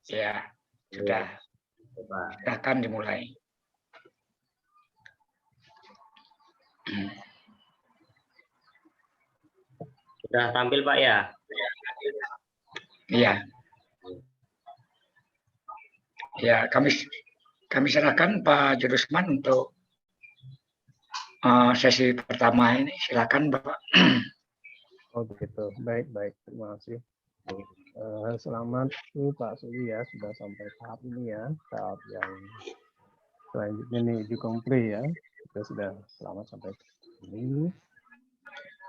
Ya, sudah. Silakan dimulai. Sudah tampil Pak ya? Iya. Ya, kami serahkan Pak Jurusman untuk sesi pertama ini. Silakan Bapak. Oh begitu, baik, terima kasih. Selamat Pak Suli ya, sudah sampai tahap ini ya, tahap yang selanjutnya nih uji kompli ya, kita sudah selamat sampai ini.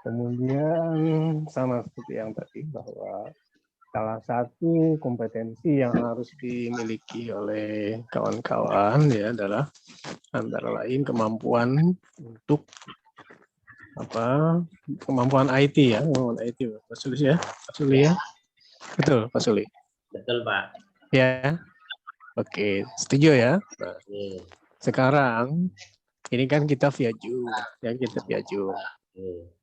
Kemudian sama seperti yang tadi bahwa salah satu kompetensi yang harus dimiliki oleh kawan-kawan ya adalah antara lain kemampuan untuk kemampuan IT ya, kemampuan IT Pak Suli ya, Pak Suli ya, betul Pak Suli. Betul Pak. Ya, oke, setuju ya. Nah, sekarang ini kan kita via Zoom, ya kita via Zoom.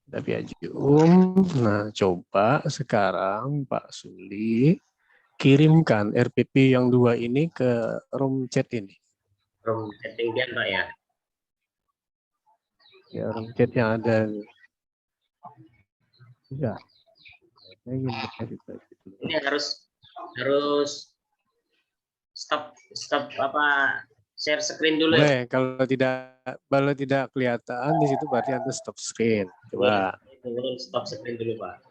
Kita via Zoom. Nah, coba sekarang Pak Suli kirimkan RPP yang 2 ini ke room chat ini. Room chatting Pak ya. Ya, room chat yang ada. Ya. Ini harus stop share screen dulu ya. Kalau tidak kelihatan di situ berarti Anda stop screen. Coba. Stop screen dulu Pak.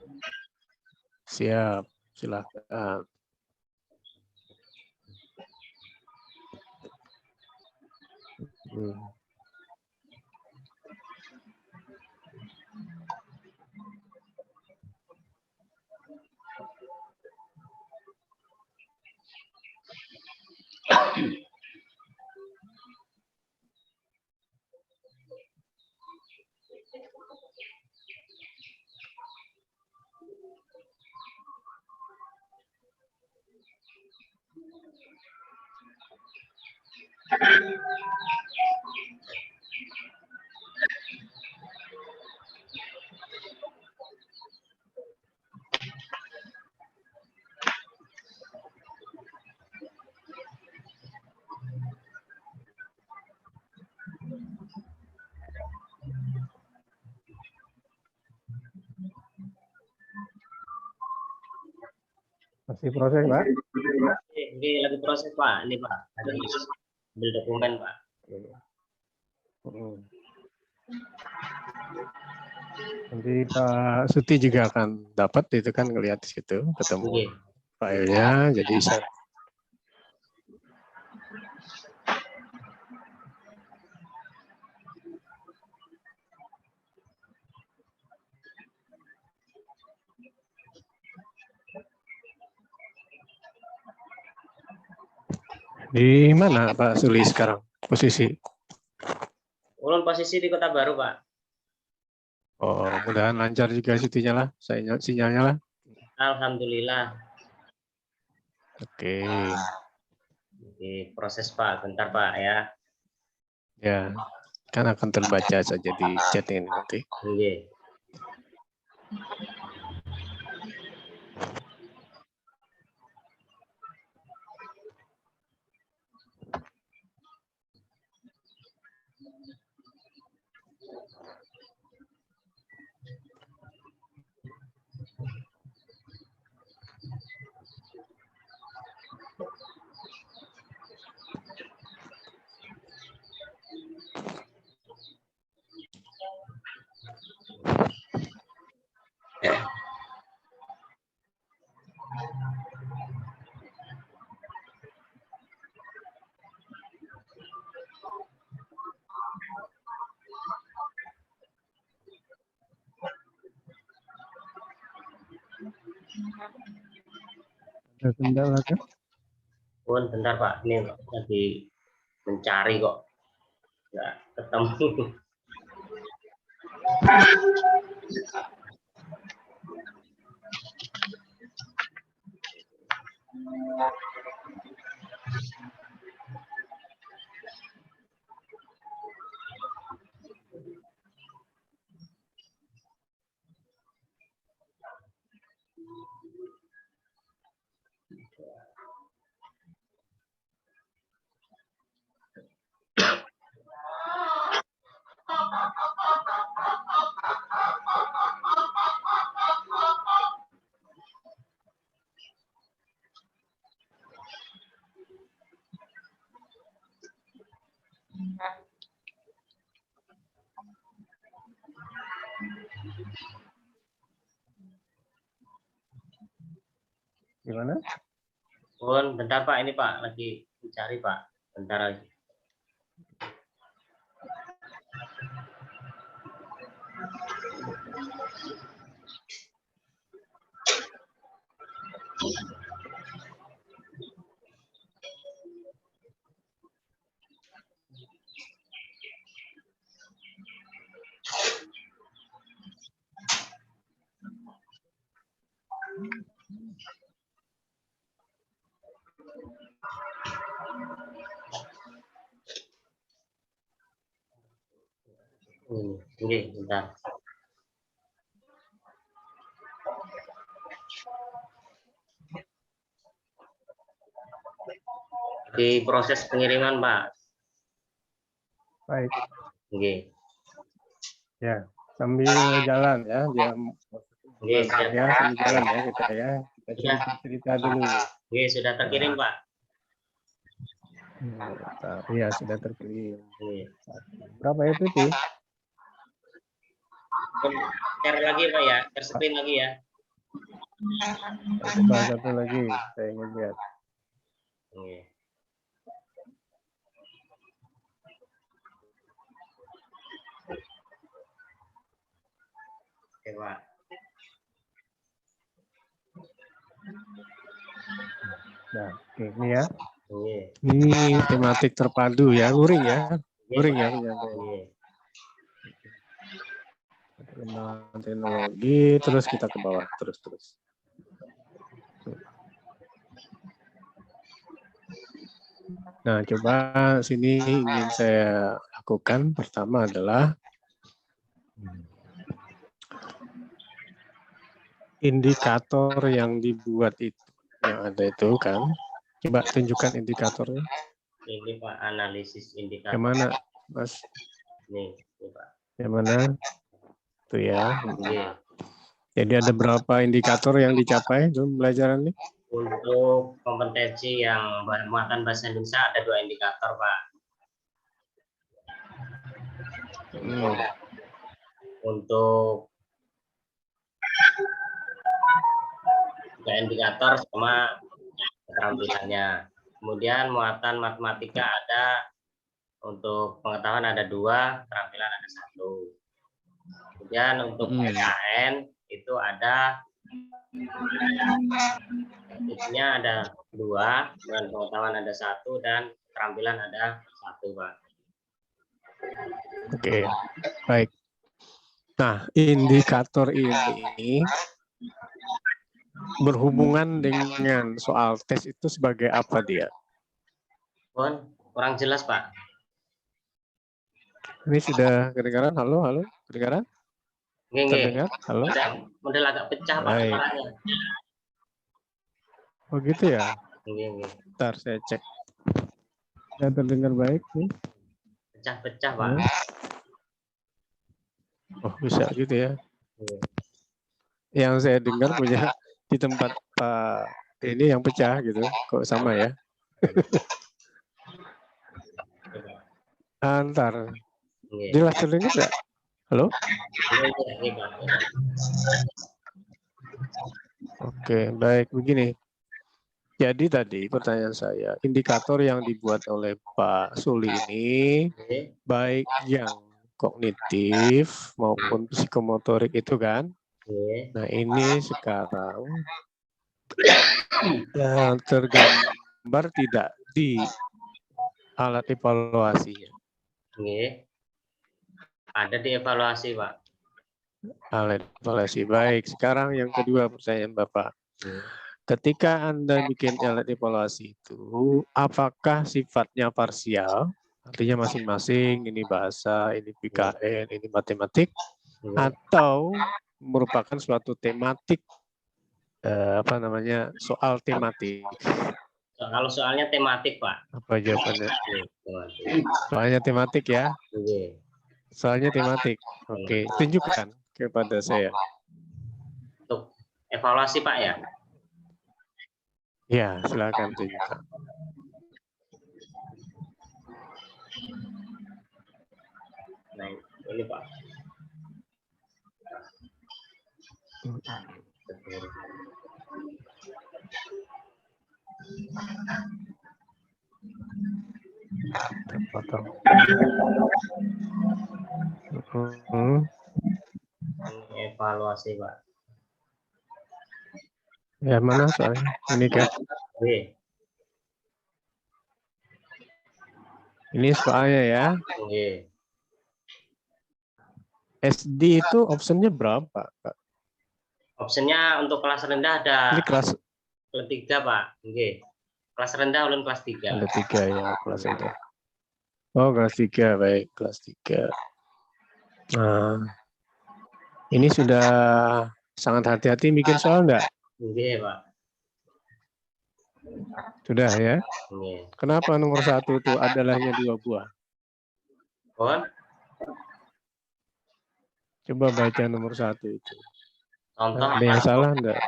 Siap, silakan. Masih proses, Pak? Ini lagi proses, Pak. Ini, Pak. Ada ambil dokumen, Pak. Nanti Pak Suti juga akan dapat itu kan ngelihat di situ, ketemu filenya, jadi saya di mana Pak Suli sekarang posisi? Ulun posisi di Kota Baru, Pak. Oh, mudah-mudahan lancar juga situnya lah, sinyalnya lah. Alhamdulillah. Oke. Oke, proses Pak, bentar Pak ya. Ya, kan akan terbaca saja di chat ini nanti. Oke. Bentar Pak, ini lagi mencari kok, nggak ketemu. Gimana? Pun bentar Pak, ini Pak lagi dicari Pak. Bentar lagi. Oke, bentar. Di proses pengiriman, Pak. Baik. Oke. Ya, sambil jalan ya, dia Oke, siap. ya sambil jalan ya kita ya. Kita cerita dulu. Oke, sudah terkirim, Pak. Iya, sudah terkirim. Oke. Berapa ya, Piti? Share lagi, Pak ya. Share screen lagi ya. Coba satu lagi, saya ingin lihat. Oke. Oke, Pak. Nah, oke, ini ya. Oke. Ini tematik terpadu ya, luring ya. Luring ya. Oke. Perkembangan teknologi, terus kita ke bawah, terus. Nah, coba sini ingin saya lakukan. Pertama adalah indikator yang dibuat itu, yang ada itu kan. Coba tunjukkan indikatornya. Ini Pak, analisis indikator. Yang mana, Mas? Nih, Pak. Yang mana? Itu ya. Oke. Jadi ada berapa indikator yang dicapai dalam pelajaran ini? Untuk kompetensi yang bermuatan bahasa Indonesia ada 2 indikator, Pak. Untuk 3 indikator sama keterampilannya. Kemudian muatan matematika ada, untuk pengetahuan ada 2, keterampilan ada 1. Kemudian untuk PKN itu ada tekniknya ada 2, dan pengetahuan ada 1, dan keterampilan ada 1, Pak. Oke, baik. Nah, indikator ini berhubungan dengan soal tes itu sebagai apa dia? Kurang jelas, Pak. Ini sudah kedengaran? Halo, kedengaran? Terdengar? Halo? Model agak pecah, Pak, suaranya. Oh gitu ya? Bentar saya cek. Sudah terdengar baik nih? Pecah-pecah, Pak. Oh bisa gitu ya? Yang saya dengar punya di tempat Pak ini yang pecah gitu. Kok sama ya? Antar. Jelas terdengar nggak? Halo? Oke, baik. Begini. Jadi tadi pertanyaan saya, indikator yang dibuat oleh Pak Suli ini, baik yang kognitif maupun psikomotorik itu kan? Nah ini sekarang tergambar tidak di alat evaluasinya. Ada di evaluasi, Pak. Alat evaluasi. Baik, sekarang yang kedua pertanyaan Bapak. Ketika Anda bikin alat evaluasi itu, apakah sifatnya parsial? Artinya masing-masing, ini bahasa, ini PKN, ini matematik, atau merupakan suatu tematik apa namanya, soal tematik. Kalau soalnya tematik, Pak. Apa jawabannya? Tematik. Soalnya tematik ya. Oke. Soalnya tematik. Oke, tunjukkan kepada saya. Untuk evaluasi, Pak ya. Ya, silakan tunjukkan. Nah, ini Pak. Terpotong. Evaluasi, Pak. Ya, mana soalnya? Ini kan? Oke. Ini soalnya ya. Oke. SD itu optionnya berapa, Pak? Optionnya untuk kelas rendah ada Ini kelas 3, Pak. Oke. Kelas rendah ulun kelas 3. ada 3 ya, kelas rendah. Oh, kelas 3, baik, kelas 3. Nah, ini sudah sangat hati-hati bikin soal enggak? Oke, Pak. Sudah ya? Oke. Kenapa nomor 1 itu adalahnya 2 buah? Bon. Coba baca nomor 1 itu. Contoh Ada yang salah enggak?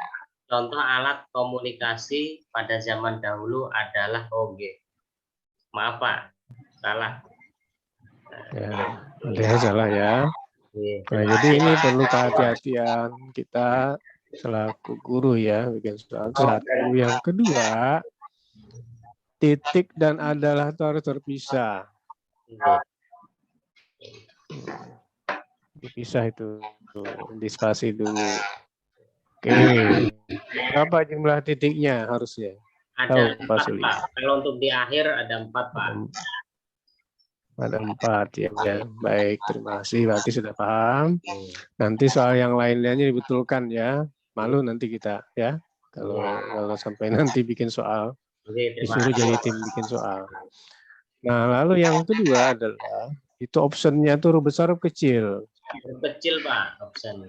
Contoh alat komunikasi pada zaman dahulu adalah oge. Maaf, Pak. Salah. Ya, ada yang salah ya. Nah, jadi ini perlu kehati-hatian kita selaku guru ya, bikin soal 1. Yang kedua, titik dan adalah itu harus terpisah. Dipisah itu, dispasi dulu. Oke, berapa jumlah titiknya harusnya? Ada Tahu, Pak 4, Suli? Pak. Kalau untuk di akhir ada 4, Pak. Ada 4 ya. Baik, terima kasih. Berarti sudah paham. Nanti soal yang lainnya dibetulkan ya. Malu nanti kita ya. Kalau sampai nanti bikin soal, disuruh jadi tim bikin soal. Nah, lalu yang kedua adalah itu optionnya tuh huruf besar huruf kecil. Huruf kecil, Pak, option.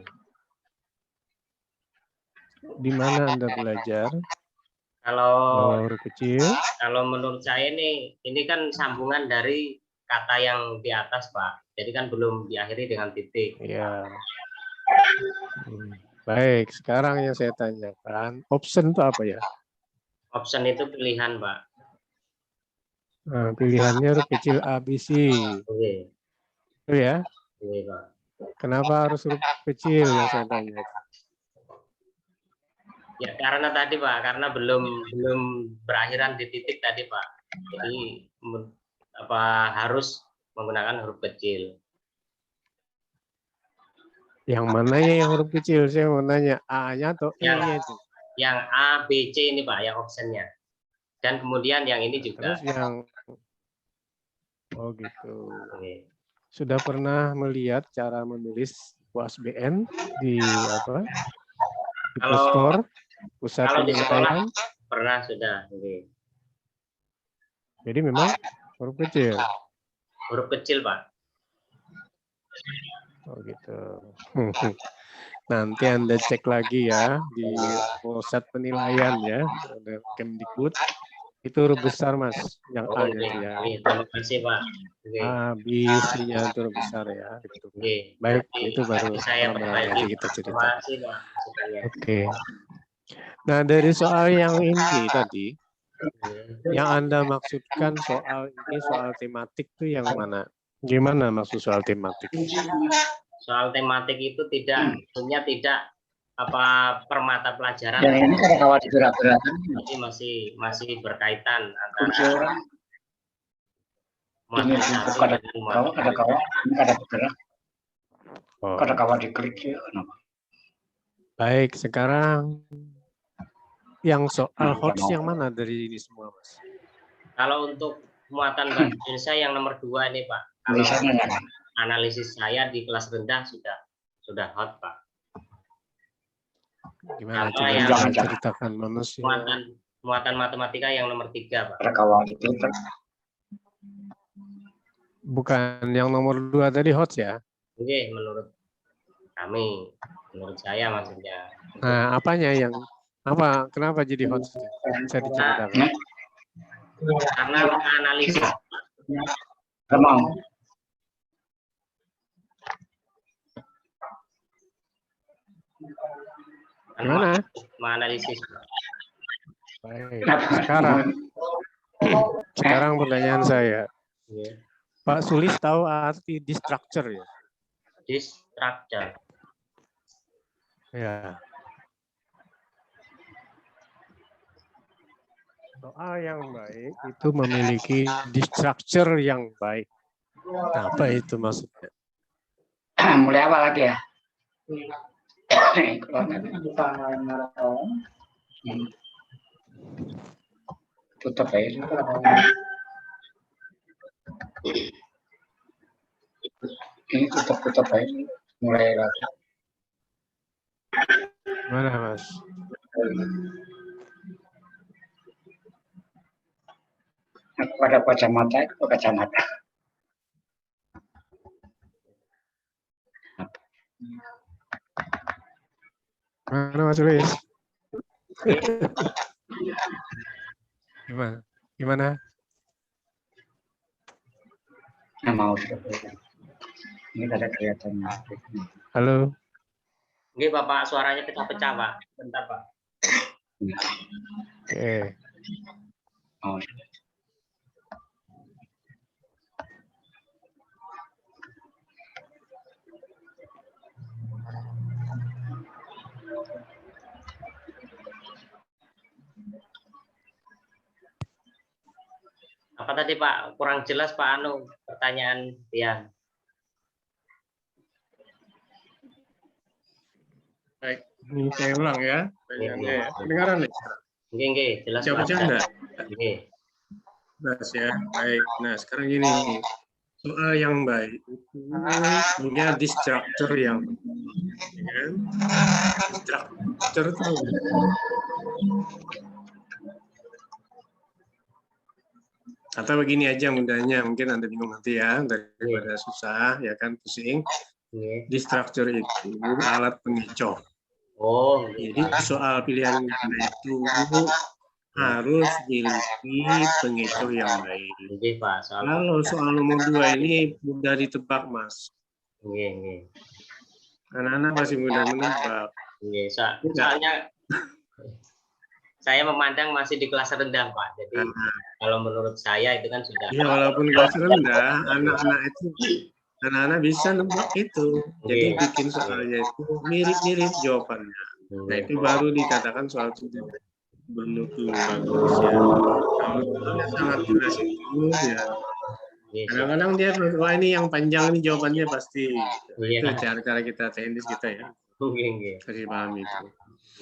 Di mana Anda belajar? Kalau huruf kecil. Kalau menurut saya ini kan sambungan dari kata yang di atas, Pak. Jadi kan belum diakhiri dengan titik. Ya. Baik, sekarang yang saya tanyakan, option itu apa ya? Option itu pilihan, Pak. Nah, pilihannya huruf kecil ABC. Oke. Itu ya? Oke, Pak. Kenapa harus huruf kecil yang saya tanya? Ya karena tadi, Pak, karena belum berakhiran di titik tadi, Pak. Jadi harus menggunakan huruf kecil. Yang mana ya yang huruf kecil? Saya mau nanya A-nya atau E-nya itu? Yang A, B, C ini, Pak, yang optionnya. Dan kemudian yang ini juga. Terus yang oh gitu. Oke. Sudah pernah melihat cara menulis UASBN di apa? Di Puskor, pusat penilaian? Pernah sudah. Oke. Jadi memang huruf kecil. Huruf kecil, Pak. Oh gitu. Nanti Anda cek lagi ya di pusat penilaian ya, Kemdikbud. Itu huruf besar, Mas, yang A-nya ya. Terima kasih, Pak. A, B, C-nya itu huruf besar ya. Gitu. Baik, itu baru nanti kita cerita. Oke. Nah, dari soal yang ini tadi, yang Anda maksudkan soal ini, soal tematik itu yang mana? Gimana maksud soal tematik? Soal tematik itu tidak per mata pelajaran. Yang ini kada kawat berat-beratan. Jadi masih berkaitan antara ini kada kawat, ini kada bergerak. Kada kawat diklik ya. Baik, sekarang yang soal HOTS yang mana dari ini semua, Mas? Kalau untuk muatan bahasa Indonesia yang nomor 2 ini, Pak. Kalau analisis saya di kelas rendah sudah hot, Pak. Gimana coba ceritakan manusia? Muatan matematika yang nomor 3, Pak. Bukan yang nomor 2 tadi HOTS ya? Oke, menurut kami, menurut saya maksudnya. Nah, apanya yang Apa? Kenapa jadi host? Saya diceritakan. Karena menganalisis. Mau. Gimana? Menganalisis. Baik. Sekarang pertanyaan saya. Pak Sulis tahu arti destructure ya? Destructure. Ya. Soal yang baik itu memiliki destructure yang baik. Apa itu maksudnya? Mulai awal lagi ya. Tutup ya. Ini tutup ya. Mulai lagi. Mana Mas? Pada kacamata itu kacamata. Mana Mas Sulis? Gimana? Gimana? Mau ini ada kelihatan. Halo. Oke, Bapak, suaranya pecah-pecah, Pak. Bentar, Pak. Oke. Oh. Apa tadi, Pak? Kurang jelas, Pak Anu, pertanyaan Tian. Baik, ini saya ulang ya. Kedengaran nih? Oke, jelas, Jawab Pak. bercanda. Oke. Jelas ya. Baik. Nah, sekarang gini. Soal yang baik itu punya destructure yang ya. Destructure itu atau begini aja mudahnya, mungkin Anda bingung nanti ya, daripada susah ya kan, pusing. Destructure itu alat pengecoh. Oh, jadi soal pilihan itu harus milih pengecoh yang baik. Oke, Pak. Kalau soal nomor 2 ini mudah ditebak, Mas. Oke. Anak-anak masih mudah menebak. Oke, soalnya saya memandang masih di kelas rendah, Pak. Jadi kalau menurut saya itu kan sudah. Ya, walaupun kelas rendah, anak-anak bisa nebak itu. Jadi bikin soalnya itu mirip-mirip jawabannya. Nah, itu baru dikatakan soal itu bermutu bagus ya. Kalau soalnya sangat jelas itu ya. Kadang-kadang dia, wah ini yang panjang ini jawabannya pasti. Itu cara kita teknis kita ya. Kasih paham itu.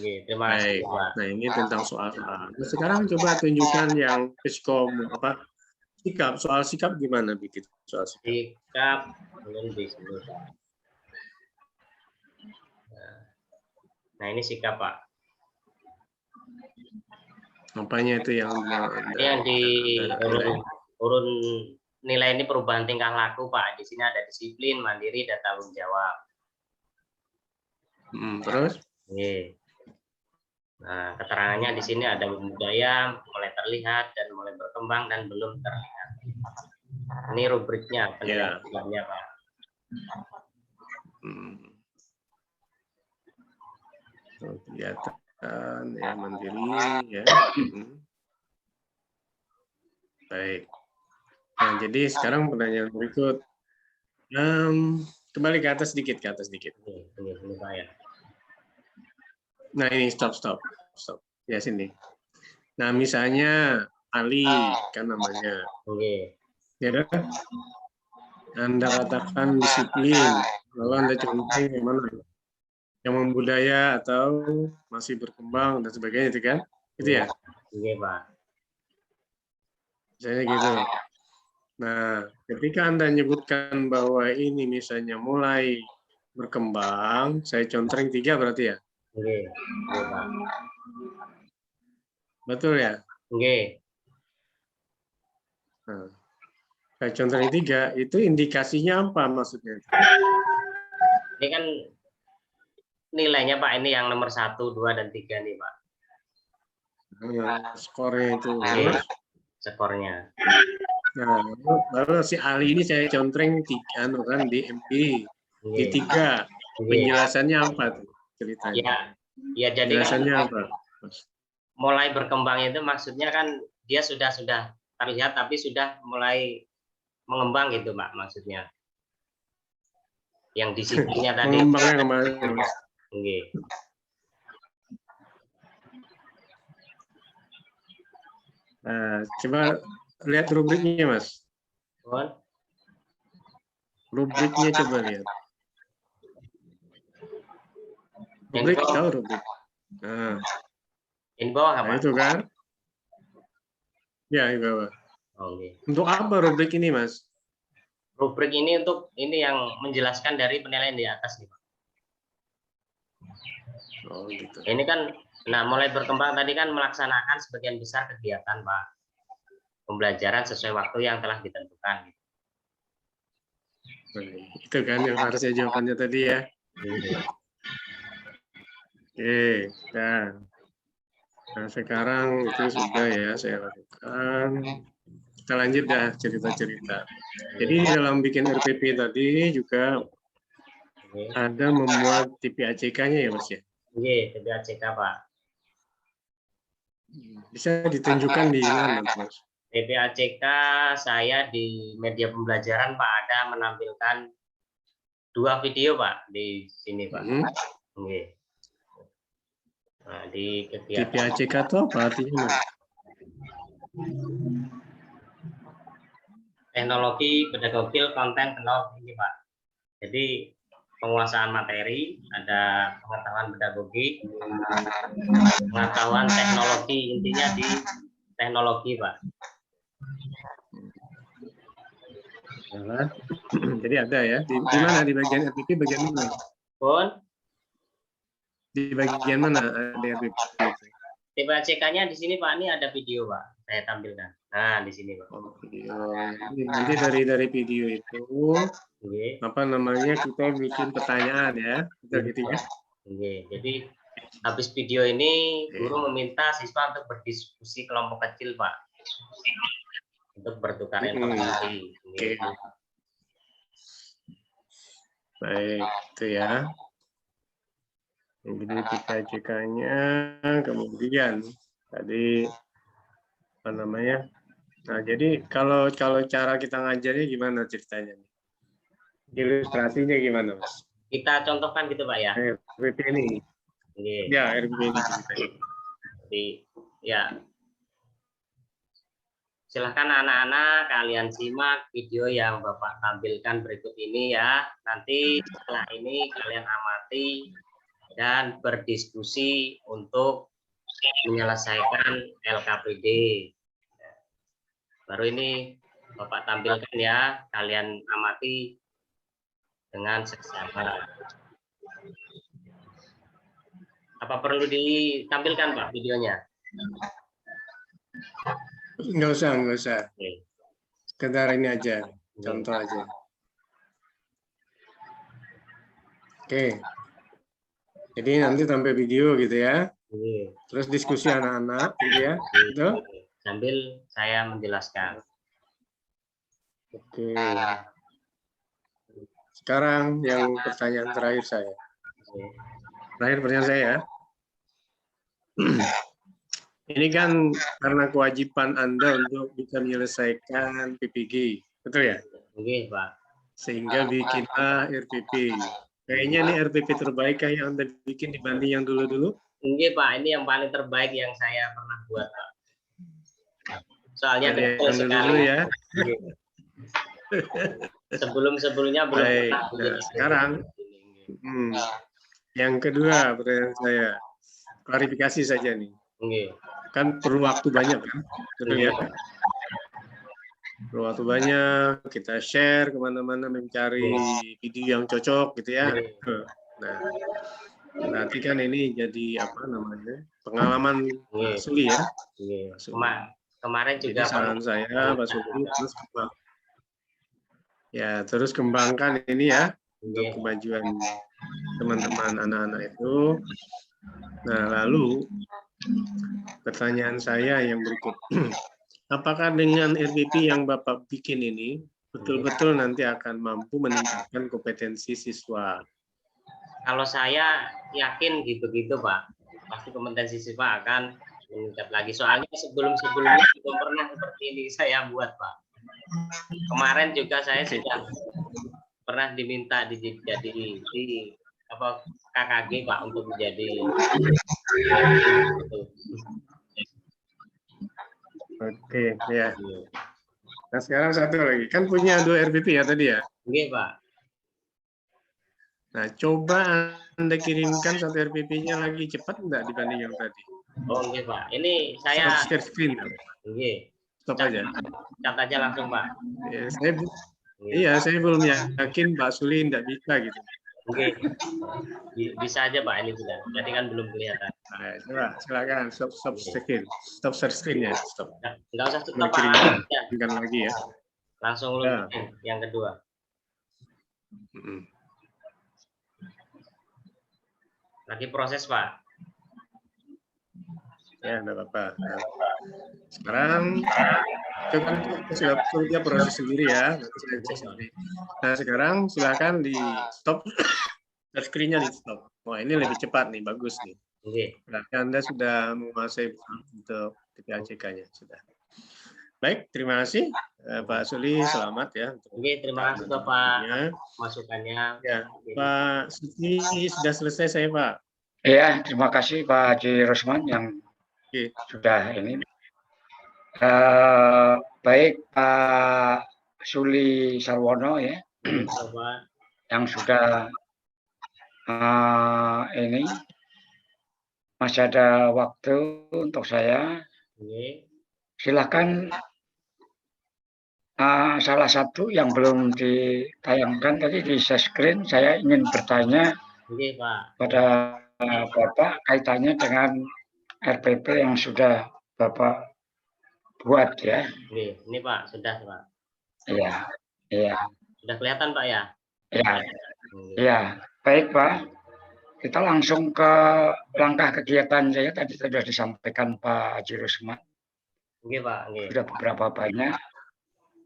Terima kasih, Pak. Nah, ini tentang soal. Nah, sekarang coba tunjukkan yang sikap. Soal sikap gimana bikin soal sikap? Sikap belum bisa. Nah, ini sikap, Pak. Apanya itu yang di urun nilai ini perubahan tingkah laku, Pak. Di sini ada disiplin, mandiri, dan tanggung jawab. Terus? Nah, keterangannya di sini ada budaya, mulai terlihat dan mulai berkembang dan belum terlihat. Ini rubriknya, penilaiannya, Pak. Kelihatan ya, mandiri ya. Baik. Nah, jadi sekarang pertanyaan berikut. Kembali ke atas sedikit. Ini Pak ya. Nah, ini stop. Ya, sini. Nah, misalnya Ali kan namanya. Ya kan? Anda katakan disiplin, lalu Anda contohin yang mana? Yang membudaya atau masih berkembang dan sebagainya itu kan? Itu ya? Iya, Pak. Misalnya gitu. Nah, ketika Anda menyebutkan bahwa ini misalnya mulai berkembang, saya contohin 3 berarti ya? Iya, Pak. Betul ya? Oke. Nah, saya contohin 3, itu indikasinya apa maksudnya? Ini kan nilainya, Pak, ini yang nomor 1, 2, dan 3 nih, Pak. Skornya itu. Skornya. Nah, baru si Ali ini saya contreng di MB. Di 3. Penjelasannya apa tuh ceritanya? Ya jadi penjelasannya apa? Mulai berkembang itu maksudnya kan dia sudah terlihat tapi sudah mulai mengembang gitu, Pak, maksudnya. Yang disiplinnya tadi. Mengembangnya kemana, Mas? Nah, coba lihat rubriknya, Mas. Rubriknya coba lihat. Rubrik, tahu rubrik? Nah, bawah apa? Nah, itu kan? Ya, di bawah. Untuk apa rubrik ini, Mas? Rubrik ini untuk yang menjelaskan dari penilaian di atas nih, Pak. Oh, gitu. Ini kan, mulai berkembang tadi kan melaksanakan sebagian besar kegiatan, Pak. Pembelajaran sesuai waktu yang telah ditentukan. Itu kan yang harusnya jawabannya tadi ya. Oke, nah sekarang itu sudah ya saya lakukan. Kita lanjut dah cerita-cerita. Jadi dalam bikin RPP tadi juga ada memuat TPACK-nya ya, Mas ya? Iya, TPACK, Pak. Bisa ditunjukkan di mana, Mas? TPACK saya di media pembelajaran, Pak, ada menampilkan 2 video, Pak, di sini, Pak. Nah, di kegiatan TPACK itu apa artinya, Mas? Teknologi pedagogil konten teknologi, Pak. Jadi penguasaan materi, ada pengetahuan pedagogik, pengetahuan teknologi, intinya di teknologi, Pak. Jadi ada ya. Di mana? Di bagian RPP bagian mana? Di bagian mana ada RPP? TPACK-nya di sini, Pak. Ini ada video, Pak. Saya tampilkan. Nah, di sini, Pak. Oh, video. Nanti dari video itu apa namanya kita bikin pertanyaan ya, gitu ya. Jadi habis video ini guru meminta siswa untuk berdiskusi kelompok kecil, Pak, untuk bertukar informasi. Baik, itu ya. Jadi TPACK-nya, kemudian tadi apa namanya? Nah, jadi kalau cara kita ngajarnya gimana ceritanya? Ilustrasinya gimana, Mas? Kita contohkan gitu, Pak, ya. RPP ini. Ya, RPP ini ceritanya. Jadi, ya. Silahkan anak-anak kalian simak video yang Bapak tampilkan berikut ini ya. Nanti setelah ini kalian amati dan berdiskusi untuk menyelesaikan LKPD. Baru ini Bapak tampilkan ya, kalian amati dengan seksama. Apa perlu ditampilkan, Pak, videonya? Nggak usah. Sekedar ini aja, contoh aja. Oke. Jadi nanti sampai video gitu ya. Terus diskusi anak-anak gitu ya. Gitu. Sambil saya menjelaskan. Oke. Sekarang yang pertanyaan terakhir saya. Terakhir pertanyaan saya. Ini kan karena kewajiban Anda untuk bisa menyelesaikan PPG, betul ya? Oke, Pak. Sehingga bikinlah RPP. Kayaknya ini RPP terbaik yang Anda bikin dibanding yang dulu-dulu? Oke, Pak. Ini yang paling terbaik yang saya pernah buat, Pak. Soalnya betul sekali. Ya. Sebelum-sebelumnya belum pernah. Nah, sekarang yang kedua pertanyaan saya, klarifikasi saja nih. Kan perlu waktu banyak kan, betul ya? Perlu waktu banyak, kita share kemana-mana mencari video yang cocok gitu ya. Nah, nanti kan ini jadi apa namanya pengalaman asli ya. Kemarin juga saran saya Pak Sugeng terus kembangkan ini ya untuk kemajuan teman-teman anak-anak itu. Nah lalu Pertanyaan saya yang berikut. Apakah dengan RPP yang Bapak bikin ini betul-betul nanti akan mampu meningkatkan kompetensi siswa? Kalau saya yakin gitu-gitu, Pak. Pasti kompetensi siswa akan meningkat lagi. Soalnya sebelum-sebelumnya belum pernah seperti ini saya buat, Pak. Kemarin juga saya sudah pernah diminta jadi di apa KKG, Pak, untuk menjadi Oke, ya. Nah, sekarang satu lagi. Kan punya 2 RPP ya tadi ya? Oke, Pak. Nah, coba Anda kirimkan satu RPP-nya lagi cepat enggak dibanding yang tadi? Oh, oke, Pak. Ini saya Stop share screen. oke. Stop aja. Cat aja langsung, Pak. Ya, saya belum yakin Pak Suli enggak bisa gitu. Oke. Bisa aja, Pak, ini sudah. Jadi kan belum kelihatan. Nah, coba silakan stop screen. Stop share screen ya, stop. Enggak usah stop, Pak. Kirimkan lagi ya. Langsung Ya. yang kedua. Lagi proses, Pak. Ya, enggak apa-apa. Sekarang sudah proses sendiri ya. Nah, sekarang silakan di stop screen-nya di stop. Wah, ini lebih cepat nih, bagus nih. Oke. Berarti Anda sudah menguasai untuk PPAJK-nya sudah. Baik, terima kasih Pak Suli, selamat ya. Oke, terima kasih Bapak masukannya. Ya, Pak Suci sudah selesai saya, Pak. Ya, terima kasih Pak Haji Rosman yang sudah ini. Baik Pak Suli Sarwono ya, yang sudah ini masih ada waktu untuk saya. Silakan salah satu yang belum ditayangkan tadi di share screen, saya ingin bertanya pada Bapak kaitannya dengan RPP yang sudah Bapak buat ya. Ini Pak, sudah Pak. Iya, iya. Sudah kelihatan Pak ya? Iya, iya. Baik Pak, kita langsung ke langkah kegiatan saya tadi sudah disampaikan Pak Haji Rusman. Oke Pak. Sudah beberapa banyak.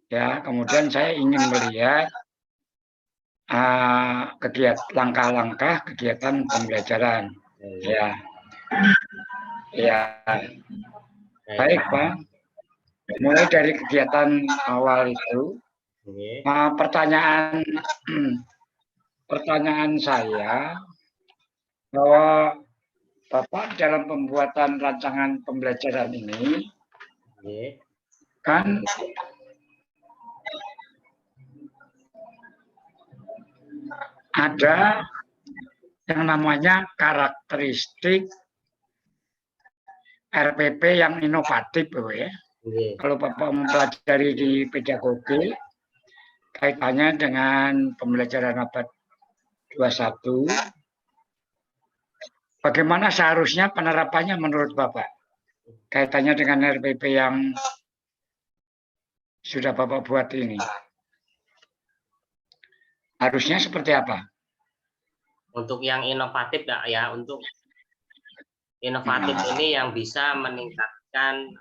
Ya, kemudian saya ingin melihat langkah-langkah kegiatan pembelajaran. Ya, ya. Baik Pak. Mulai dari kegiatan awal itu, pertanyaan saya bahwa Bapak dalam pembuatan rancangan pembelajaran ini kan ada yang namanya karakteristik RPP yang inovatif, ya. Kalau Bapak mempelajari di pedagogi, kaitannya dengan pembelajaran abad 21, bagaimana seharusnya penerapannya menurut Bapak? Kaitannya dengan RPP yang sudah Bapak buat ini. Harusnya seperti apa? Untuk yang inovatif ya, untuk inovatif ini yang bisa meningkatkan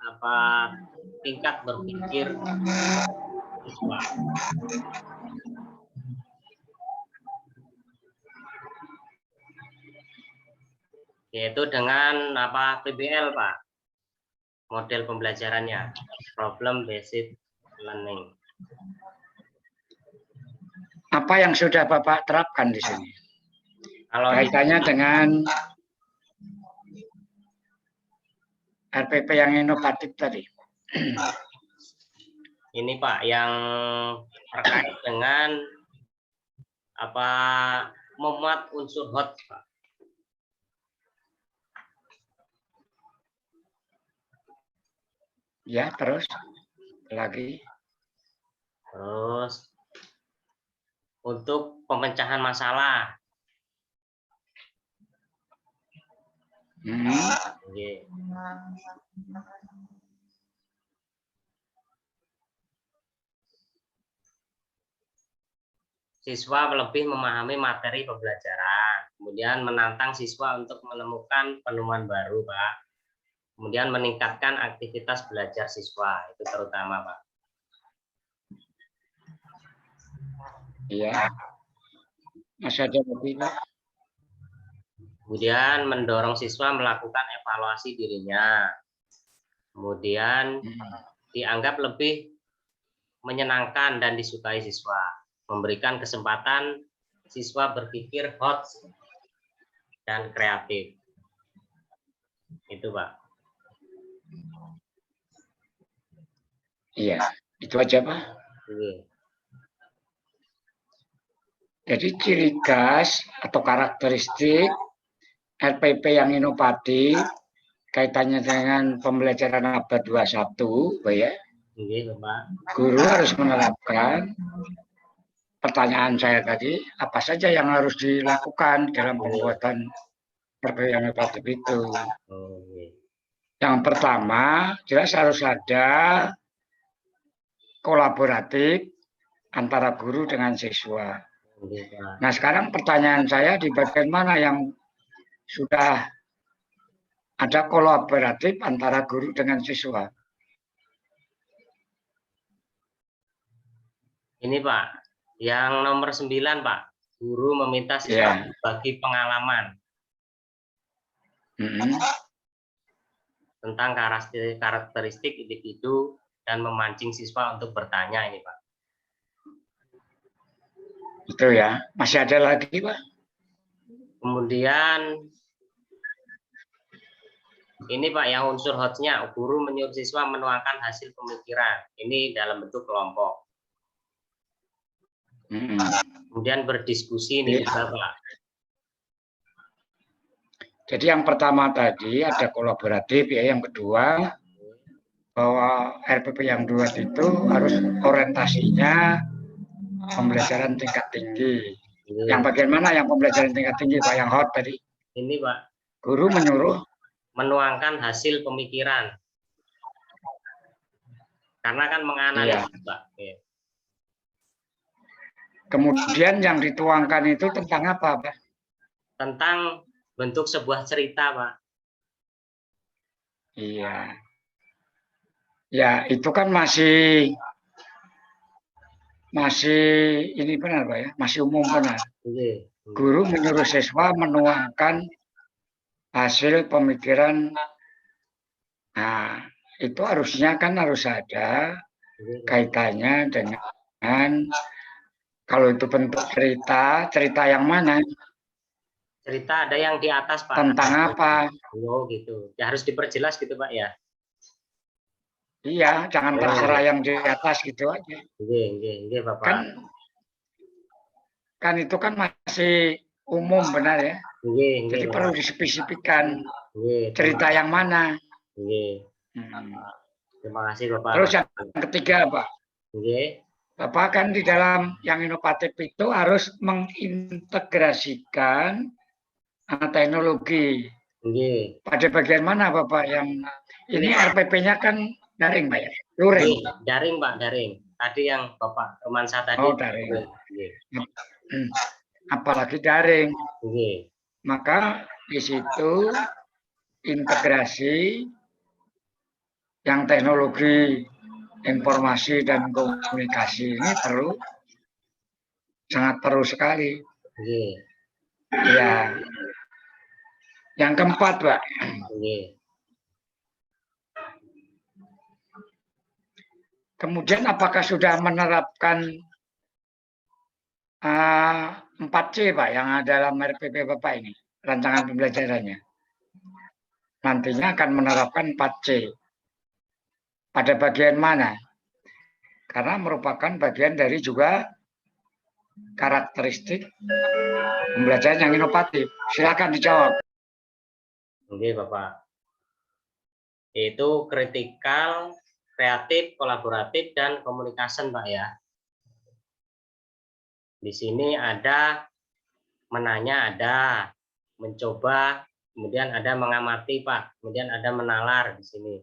tingkat berpikir siswa. Yaitu dengan PBL Pak. Model pembelajarannya, problem based learning. Apa yang sudah Bapak terapkan di sini? Kalau kaitannya dengan RPP yang inovatif tadi. Ini Pak, yang terkait dengan memuat unsur hot, Pak. Ya, terus lagi. Terus untuk pemecahan masalah. Okay. Siswa lebih memahami materi pembelajaran, kemudian menantang siswa untuk menemukan penemuan baru, Pak. Kemudian meningkatkan aktivitas belajar siswa, itu terutama, Pak. Iya. Masih ada lagi, Pak? Kemudian mendorong siswa melakukan evaluasi dirinya. Kemudian dianggap lebih menyenangkan dan disukai siswa. Memberikan kesempatan siswa berpikir hot dan kreatif. Itu, Pak. Iya, itu aja, Pak. Iya. Jadi ciri khas atau karakteristik RPP yang inovatif kaitannya dengan pembelajaran abad 21, Pak ya. Iya, Pak. Guru harus menerapkan pertanyaan saya tadi, apa saja yang harus dilakukan dalam pembuatan RPP yang inovatif itu. Yang pertama, jelas harus ada kolaboratif antara guru dengan siswa. Nah, sekarang pertanyaan saya di bagian mana yang sudah ada kolaboratif antara guru dengan siswa? Ini, Pak, yang nomor 9, Pak. Guru meminta siswa berbagi pengalaman tentang karakteristik individu dan memancing siswa untuk bertanya, ini, Pak. Itu ya. Masih ada lagi, Pak? Kemudian ini, Pak, yang unsur hotnya, guru menyuruh siswa menuangkan hasil pemikiran. Ini dalam bentuk kelompok. Kemudian berdiskusi, ini juga, Pak. Jadi yang pertama tadi ada kolaboratif ya. Yang kedua bahwa RPP yang 2 itu harus orientasinya pembelajaran tingkat tinggi. Yang bagian mana yang pembelajaran tingkat tinggi, Pak? Yang hot tadi? Ini, Pak. Guru menyuruh menuangkan hasil pemikiran. Karena kan menganalisis, Pak. Ya. Kemudian yang dituangkan itu tentang apa, Pak? Tentang bentuk sebuah cerita, Pak. Iya. Ya, itu kan masih ini benar, Pak ya? Masih umum benar. Guru menyuruh siswa menuangkan hasil pemikiran. Nah, itu harusnya kan harus ada kaitannya dengan kalau itu bentuk cerita yang mana? Cerita ada yang di atas, Pak. Tentang apa? Oh, gitu. Ya harus diperjelas gitu, Pak ya. Iya, jangan terserah yang di atas gitu aja. Iya, Bapak. Kan itu kan masih umum benar ya. Jadi perlu dispesifikkan cerita yang mana. Terima kasih, Bapak. Terus yang ketiga, Pak. Bapak kan di dalam yang inovatif itu harus mengintegrasikan teknologi. Pada bagian mana, Bapak, yang ini RPP-nya kan daring, Pak ya? Luring. Daring, Pak, daring. Tadi yang Bapak Romansa tadi. Oh, daring. Apalagi daring. Maka di situ integrasi yang teknologi informasi dan komunikasi ini sangat perlu sekali. Ya. Yang keempat, Pak. Kemudian apakah sudah menerapkan 4C, Pak, yang ada dalam RPP Bapak ini, rancangan pembelajarannya? Nantinya akan menerapkan 4C. Pada bagian mana? Karena merupakan bagian dari juga karakteristik pembelajaran yang inovatif. Silakan dijawab. Oke, Bapak. Itu kritikal, kreatif, kolaboratif, dan komunikasi, Pak ya. Di sini ada menanya, ada mencoba, kemudian ada mengamati, Pak. Kemudian ada menalar di sini.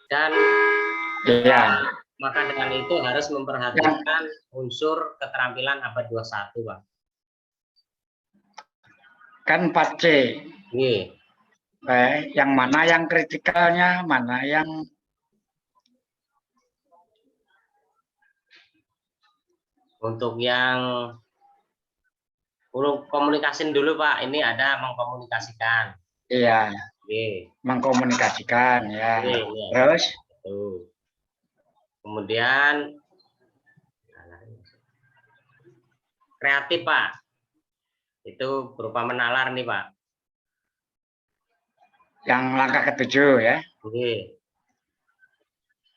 Dan Maka dengan itu harus memperhatikan unsur keterampilan abad 21, Pak. Kan 4C. Iya. Yang mana yang kritikalnya, mana yang untuk yang komunikasi dulu, Pak. Ini ada mengkomunikasikan. iya. Iya. Mengkomunikasikan ya. Iya. Terus kemudian kreatif, Pak. Itu berupa menalar nih, Pak. Yang langkah ke-7 ya. Oke.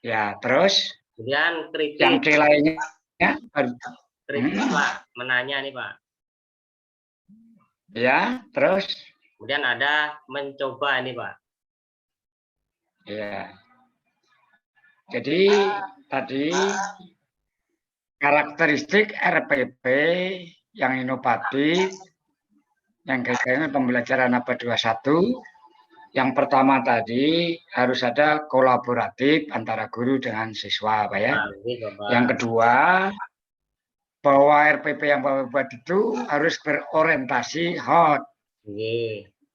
Ya, terus kemudian kritis. Yang C lainnya kritis, Pak. Menanya nih, Pak. Ya, terus kemudian ada mencoba ini, Pak. Ya. Jadi tadi karakteristik RPP yang inovatif, yang kaitannya pembelajaran abad 21, yang pertama tadi harus ada kolaboratif antara guru dengan siswa, Pak ya. Yang kedua, bahwa RPP yang Bapak buat itu harus berorientasi hot.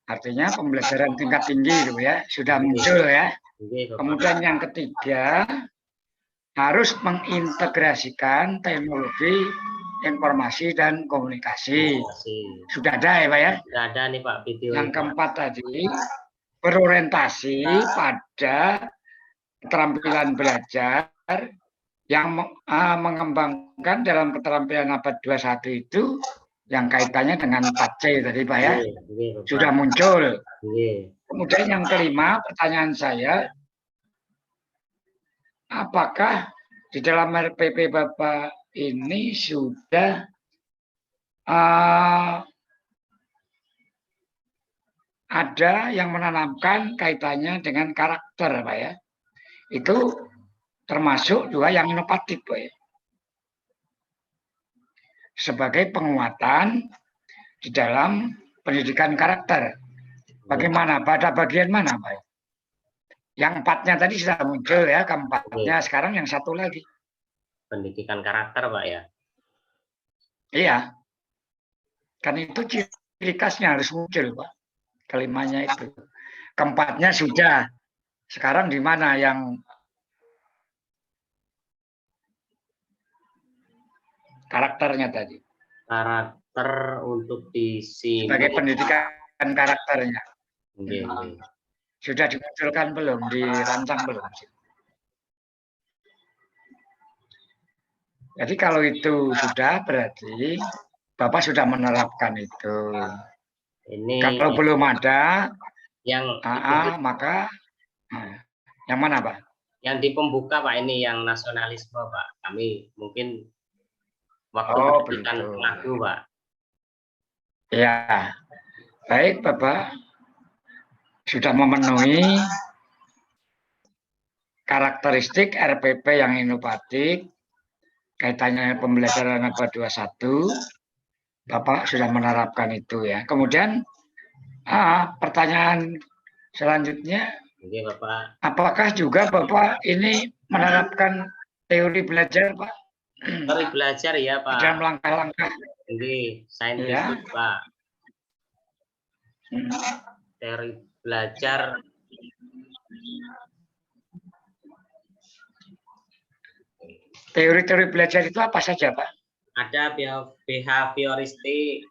Artinya pembelajaran tingkat tinggi itu ya, sudah muncul ya. Kemudian yang ketiga, harus mengintegrasikan teknologi informasi dan komunikasi. Sudah ada ya Pak ya? Sudah ada nih Pak video. Yang keempat tadi, berorientasi pada keterampilan belajar yang mengembangkan dalam keterampilan abad 21 itu yang kaitannya dengan 4C tadi Pak ya. Sudah muncul. Kemudian yang kelima, pertanyaan saya, apakah di dalam RPP Bapak ini sudah ada yang menanamkan kaitannya dengan karakter, Pak ya? Itu termasuk juga yang inovatif, Pak ya? Sebagai penguatan di dalam pendidikan karakter. Bagaimana? Pada bagian mana, Pak? Yang 4-nya tadi sudah muncul ya, keempatnya sekarang yang satu lagi. Pendidikan karakter, Pak ya? Iya. Kan itu ciri khasnya harus muncul, Pak. Kelimanya itu. Keempatnya sudah. Sekarang di mana yang karakternya tadi? Karakter untuk di sini. Sebagai pendidikan karakternya. Sudah dimunculkan belum? Dirancang belum? Jadi kalau itu sudah berarti Bapak sudah menerapkan itu. Ini kalau belum ada yang maka yang mana Pak? Yang di pembuka Pak, ini yang nasionalisme Pak. Kami mungkin waktu pendidikan lagu Pak. Ya, baik Bapak sudah memenuhi karakteristik RPP yang inovatif kaitannya pembelajaran abad 21. Bapak sudah menerapkan itu ya. Kemudian pertanyaan selanjutnya, Bapak. Apakah juga Bapak ini menerapkan teori belajar Pak? Teori belajar ya Pak. Dalam langkah-langkah. Ini saintifik ya. Pak. Teori belajar. Teori-teori belajar itu apa saja Pak? Ada behavioristik,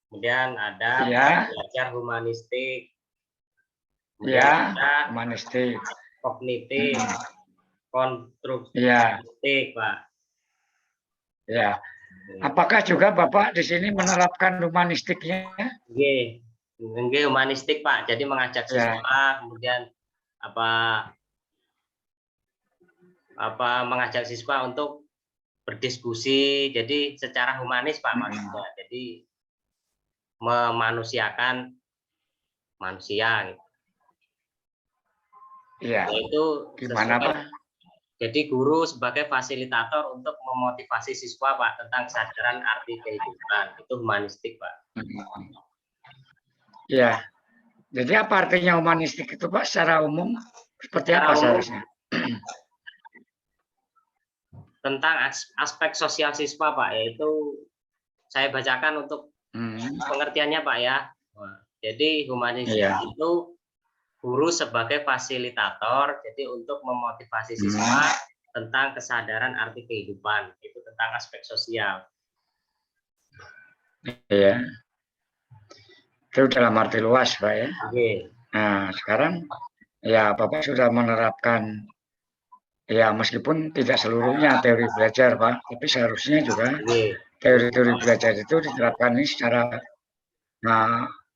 kemudian ada belajar humanistik, kemudian ada humanistik, kognitif, konstruktif, Pak. Ya. Apakah juga Bapak di sini menerapkan humanistiknya? Nggih, humanistik Pak. Jadi mengajak siswa, kemudian mengajak siswa untuk berdiskusi, jadi secara humanis Pak maksudnya. Jadi memanusiakan manusia. Iya. Itu gimana Pak? Jadi guru sebagai fasilitator untuk memotivasi siswa Pak tentang kesadaran arti kehidupan. Itu humanistik Pak. Iya. Jadi apa artinya humanistik itu Pak secara umum? Seperti apa seharusnya? tentang aspek sosial siswa Pak, yaitu saya bacakan untuk pengertiannya Pak ya. Jadi humanisme itu guru sebagai fasilitator, jadi untuk memotivasi siswa tentang kesadaran arti kehidupan, itu tentang aspek sosial. Iya. Itu dalam arti luas, Pak ya. Oke. Nah, sekarang ya Bapak sudah menerapkan, ya meskipun tidak seluruhnya teori belajar, Pak, tapi seharusnya juga teori-teori belajar itu diterapkan ini secara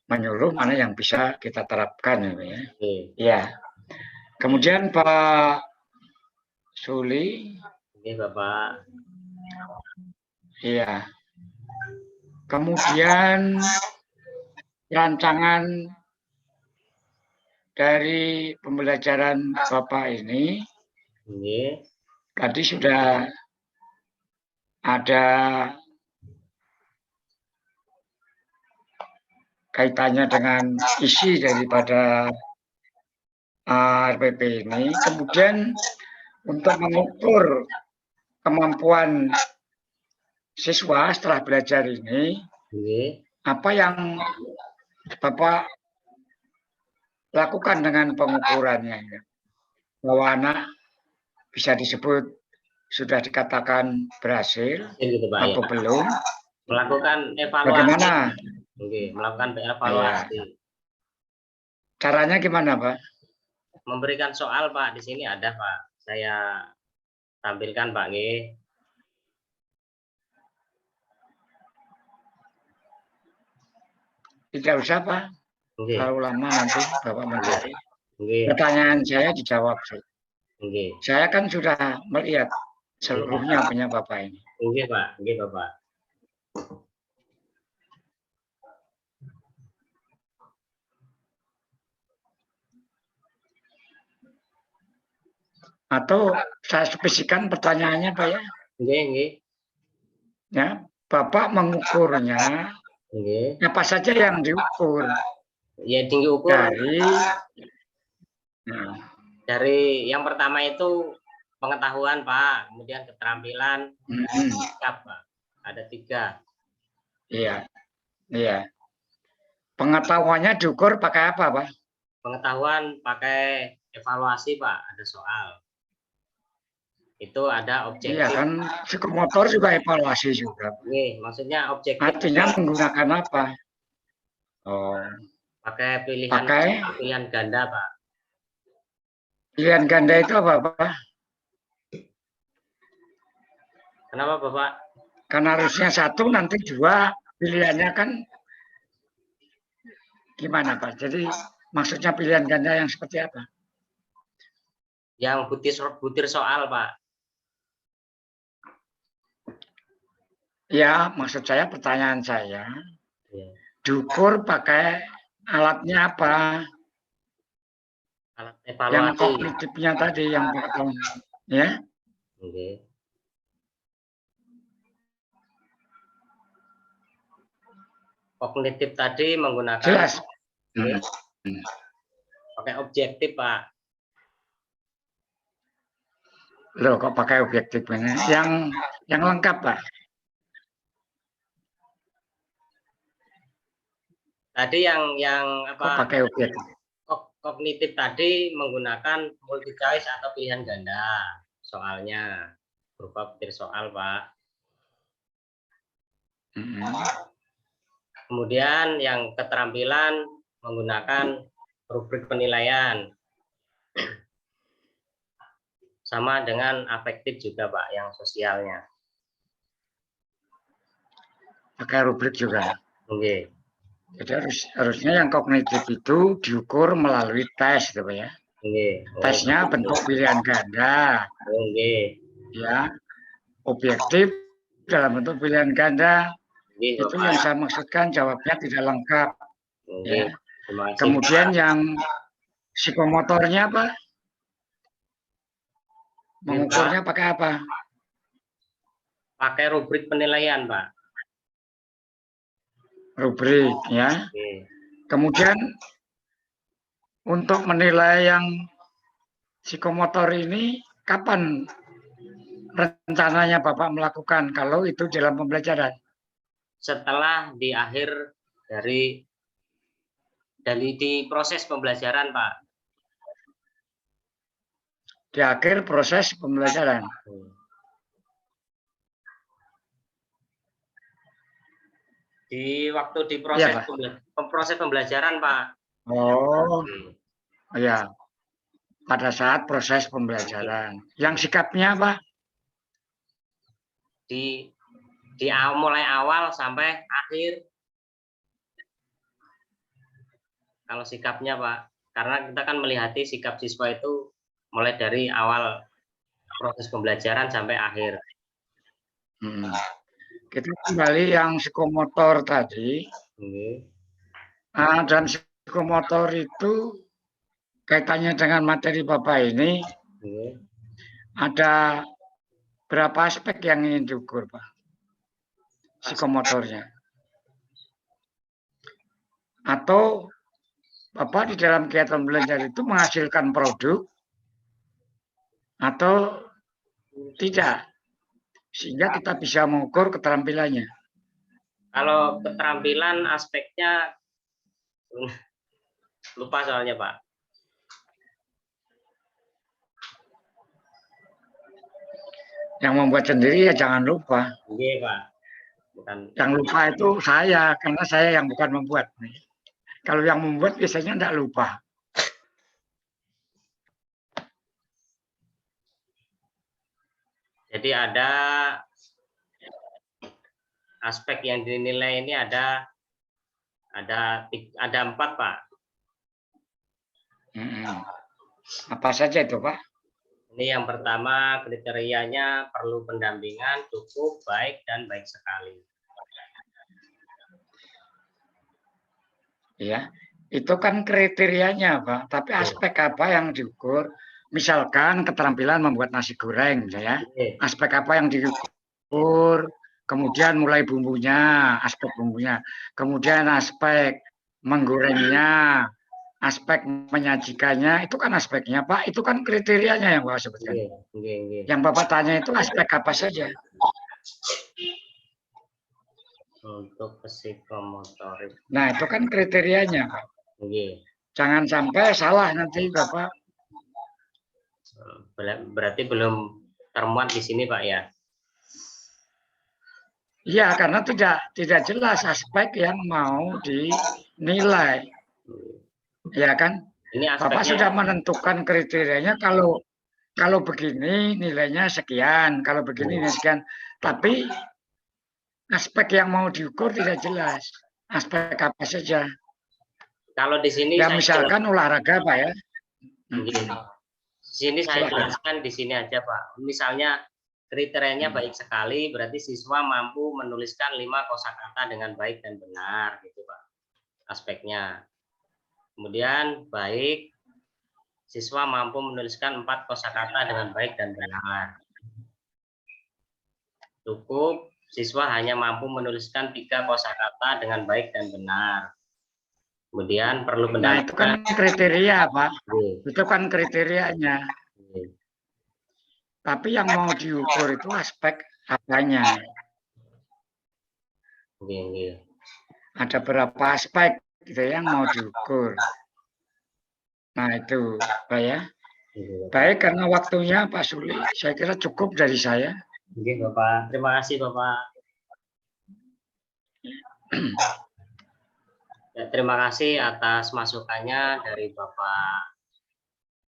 menyeluruh, mana yang bisa kita terapkan, ya. Ya. Kemudian Pak Suli. Oke, Bapak. Iya. Kemudian rancangan dari pembelajaran Bapak ini tadi sudah ada kaitannya dengan isi daripada RPP ini. Kemudian untuk mengukur kemampuan siswa setelah belajar ini, apa yang Bapak lakukan dengan pengukurannya, bahwa anak bisa disebut sudah dikatakan berhasil atau belum, melakukan evaluasi. Bagaimana? Oke, melakukan evaluasi. Caranya gimana, Pak? Memberikan soal, Pak. Di sini ada, Pak. Saya tampilkan, Pak. Tidak usah, Pak. Terlalu lama nanti Bapak mencari. Pertanyaan saya dijawab. Saya kan sudah melihat seluruhnya punya Bapak ini. Oke, Pak. Oke, Bapak. Atau saya spesikan pertanyaannya, Pak ya? Oke. Ya, Bapak mengukurnya. Apa saja yang diukur? Ya, diukur dari yang pertama itu pengetahuan, Pak, kemudian keterampilan, sikap, Pak. Ada 3. Iya. Pengetahuannya diukur pakai apa, Pak? Pengetahuan pakai evaluasi, Pak. Ada soal. Itu ada objektif. Iya kan, psikomotor juga evaluasi juga. Maksudnya objektif. Artinya menggunakan apa? Pakai pilihan ganda, Pak. Pilihan ganda itu apa, Pak? Kenapa, Bapak? Karena harusnya 1, nanti 2, pilihannya kan gimana, Pak? Jadi maksudnya pilihan ganda yang seperti apa? Yang butir soal, Pak. Ya, maksud saya, pertanyaan saya, diukur pakai alatnya apa? Alat evaluasi. Yang kognitifnya tadi, yang pengetahuan, ya? Kognitif tadi menggunakan. Jelas. Pakai objektif, Pak. Loh, kok pakai objektif? Yang lengkap, Pak. Tadi yang apa? Kok pakai objektif? Kognitif tadi menggunakan multi choice atau pilihan ganda. Soalnya berupa butir soal, Pak. Kemudian yang keterampilan menggunakan rubrik penilaian. Sama dengan afektif juga, Pak, yang sosialnya. Pakai rubrik juga. Oke. Jadi harusnya yang kognitif itu diukur melalui tes, gitu, Pak ya. Tesnya bentuk pilihan ganda. Ya, objektif dalam bentuk pilihan ganda. Itu yang saya maksudkan, jawabnya tidak lengkap. Ya. Kemudian yang psikomotornya, Pak, mengukurnya pakai apa? Pakai rubrik penilaian, Pak. Rubrik, ya. Kemudian untuk menilai yang psikomotor ini, kapan rencananya Bapak melakukan kalau itu dalam pembelajaran? Setelah di akhir dari di proses pembelajaran, Pak. Di akhir proses pembelajaran. Di waktu di proses proses pembelajaran, Pak. Oh, ya. Pada saat proses pembelajaran. Yang sikapnya apa? Di mulai awal sampai akhir. Kalau sikapnya, Pak, karena kita kan melihat sikap siswa itu mulai dari awal proses pembelajaran sampai akhir. Kita kembali yang psikomotor tadi. Dan psikomotor itu kaitannya dengan materi Bapak ini. Ada berapa aspek yang ingin diukur, Pak? Psikomotornya. Atau Bapak di dalam kegiatan belajar itu menghasilkan produk atau tidak? Sehingga kita bisa mengukur keterampilannya. Kalau keterampilan aspeknya lupa soalnya, Pak. Yang membuat sendiri ya jangan lupa. Iya, Pak. Bukan. Yang lupa itu saya, karena saya yang bukan membuat. Kalau yang membuat biasanya tidak lupa. Jadi ada aspek yang dinilai ini ada 4, Pak. Apa saja itu, Pak? Ini yang pertama, kriterianya perlu pendampingan, cukup, baik, dan baik sekali. Ya, itu kan kriterianya, Pak. Tapi aspek apa yang diukur? Misalkan keterampilan membuat nasi goreng, ya. Aspek apa yang diukur? Kemudian mulai bumbunya, aspek bumbunya. Kemudian aspek menggorengnya, aspek menyajikannya, itu kan aspeknya, Pak. Itu kan kriterianya yang Bapak sebutkan. Yang Bapak tanya itu aspek apa saja? Untuk psikomotorik. Nah, itu kan kriterianya, Pak. Jangan sampai salah nanti, Bapak. Berarti belum termuat di sini, Pak, ya? Iya, karena tidak jelas aspek yang mau dinilai. Ya kan? Ini Bapak sudah menentukan kriterianya kalau begini nilainya sekian, kalau begini nilainya sekian. Tapi aspek yang mau diukur tidak jelas. Aspek apa saja? Kalau di sini ya misalkan olahraga, Pak, ya. Di sini saya jelaskan di sini aja, Pak. Misalnya kriterianya baik sekali, berarti siswa mampu menuliskan 5 kosakata dengan baik dan benar, gitu, Pak. Aspeknya. Kemudian baik, siswa mampu menuliskan 4 kosakata dengan baik dan benar. Cukup, siswa hanya mampu menuliskan 3 kosakata dengan baik dan benar. Kemudian perlu pendampingan. Nah, itu kan kriteria, Pak. Itu kan kriterianya. Tapi yang mau diukur itu aspek apanya. Ada berapa aspek gitu yang mau diukur. Nah, itu, Pak, ya. Baik, karena waktunya Pak Suli, saya kira cukup dari saya. Oke, Bapak. Terima kasih, Bapak. Ya, terima kasih atas masukannya dari Bapak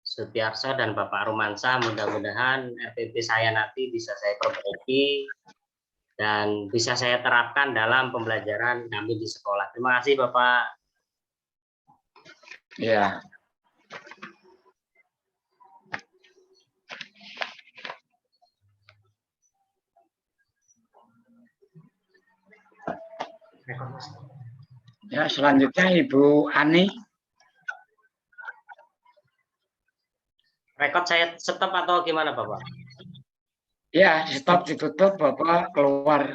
Sutiarso dan Bapak Rumansyah. Mudah-mudahan RPP saya nanti bisa saya perbaiki dan bisa saya terapkan dalam pembelajaran kami di sekolah. Terima kasih, Bapak. Ya. Ya, selanjutnya Ibu Ani. Rekod saya stop atau gimana, Bapak? Ya, stop, ditutup, Bapak keluar